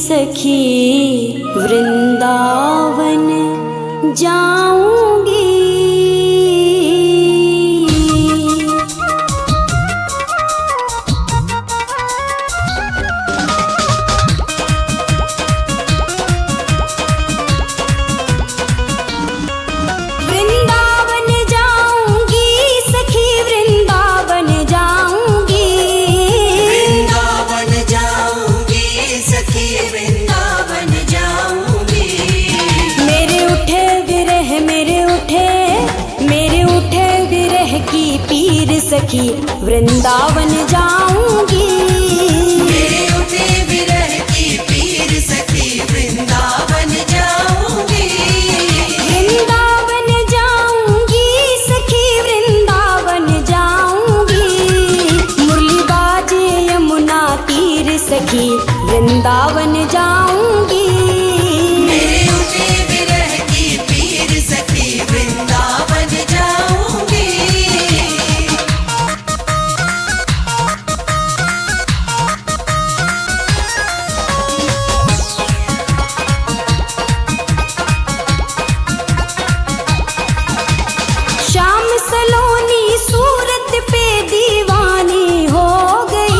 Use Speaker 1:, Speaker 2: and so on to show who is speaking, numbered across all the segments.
Speaker 1: सखी वृंदावन जाऊंगी। वृंदावन जाऊंगी सखी वृंदावन जाऊंगी।
Speaker 2: वृंदावन जाऊंगी सखी वृंदावन जाऊंगी।
Speaker 1: मेरे उठे विरह की पीर सखी वृंदावन जाऊंगी।
Speaker 2: मेरे उठे विरह की पीर सखी वृंदावन जाऊंगी।
Speaker 1: वृंदावन जाऊंगी सखी वृंदावन जाऊंगी। मुरली बाजे यमुना तीर सखी वृंदावन जाऊंगी।
Speaker 2: मेरे उठे विरह की पीर सखी वृंदावन जाऊंगी।
Speaker 1: शाम सलोनी सूरत पे दीवानी हो गई।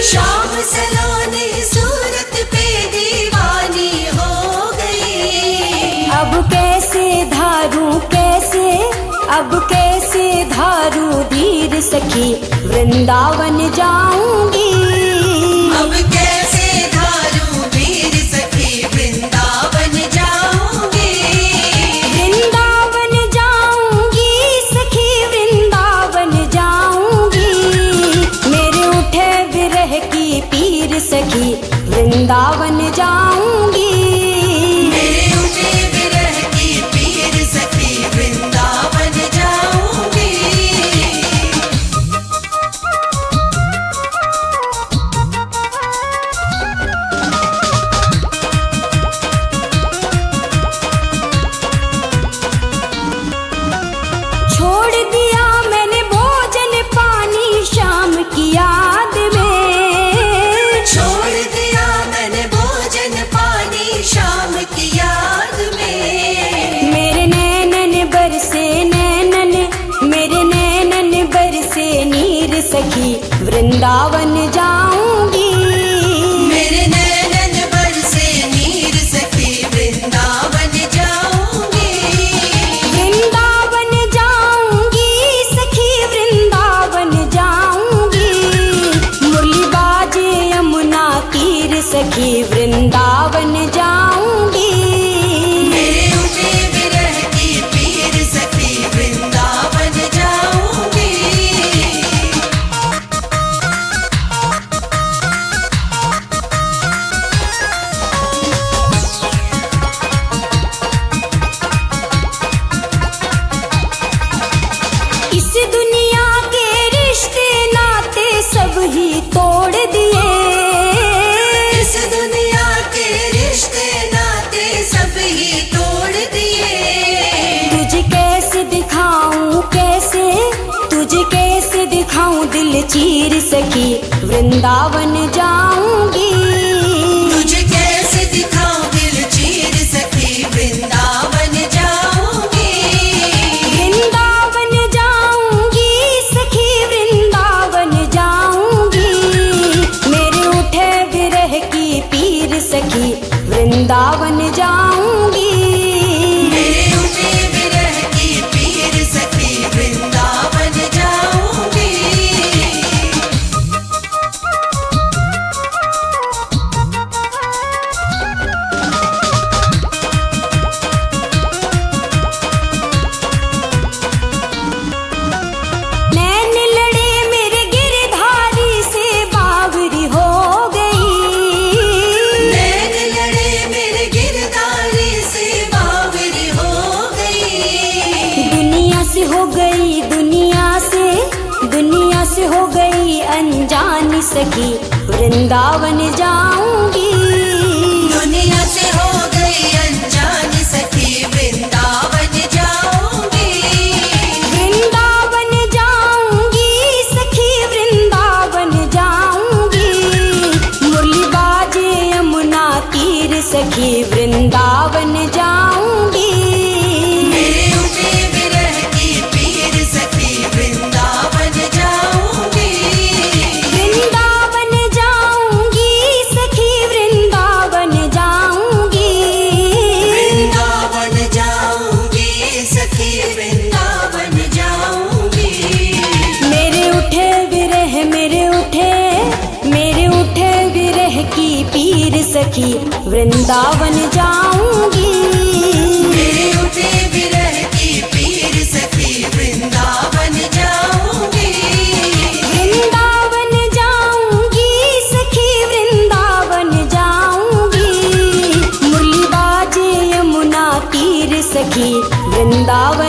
Speaker 2: शाम सलोनी सूरत पे दीवानी हो गई।
Speaker 1: अब कैसे धारू धीर सखी वृंदावन जाऊंगी।
Speaker 2: अब कैसे धारू धीर सखी वृंदावन जाऊंगी।
Speaker 1: वृंदावन जाऊंगी सखी वृंदावन जाऊंगी। मेरे उठे विरह की पीर सखी वृंदावन जाऊंगी।
Speaker 2: मेरे उठे विरह की पीर सखी वृंदावन जाऊंगी।
Speaker 1: छोड़ दिया मैंने भोजन पानी शाम की याद में।
Speaker 2: छोड़ दिया मैंने भोजन पानी शाम की याद में।
Speaker 1: मेरे नैनन बरसे नीर सखी वृंदावन जाऊंगी।
Speaker 2: मेरे नैनन बरसे नीर सखी वृंदावन जाऊंगी।
Speaker 1: वृंदावन जाऊंगी सखी वृंदावन जाऊंगी। मुरली बाजे यमुना तीर सखी वृंदावन जाऊंगी।
Speaker 2: मेरे उठे विरह की पीर सखी वृंदावन जाऊंगी।
Speaker 1: इस दुनिया के रिश्ते नाते सब ही तोड़ दिए।
Speaker 2: इस दुनिया के रिश्ते नाते सब ही तोड़ दिए।
Speaker 1: तुझे कैसे दिखाऊं दिल चीर सखी वृंदावन जाऊंगी।
Speaker 2: तुझे कैसे दिखाऊं दिल चीर सखी वृंदावन जाऊंगी।
Speaker 1: वृंदावन जाऊंगी सखी वृंदावन जाऊंगी। मेरे उठे विरह की पीर सखी वृंदावन जाऊंगी।
Speaker 2: मेरे उठे विरह की पीर सखी वृंदावन जाऊंगी।
Speaker 1: नैन लड़े मेरे गिरधारी से बावरी हो गई।
Speaker 2: नैन लड़े मेरे गिरधारी से बावरी हो गई।
Speaker 1: दुनिया से हो गई अनजान सखी वृंदावन जाऊंगी।
Speaker 2: दुनिया से हो गई अनजान सखी वृंदावन जाऊंगी।
Speaker 1: वृंदावन जाऊंगी सखी वृंदावन जाऊंगी। मुरली बाजे सखी वृंदावन जाऊंगी।
Speaker 2: मेरे उठे विरह की पीर सखी वृंदावन जाऊंगी।
Speaker 1: वृंदावन जाऊंगी सखी वृंदावन जाऊंगी। मुरली बाजे यमुना तीर सखी वृंदावन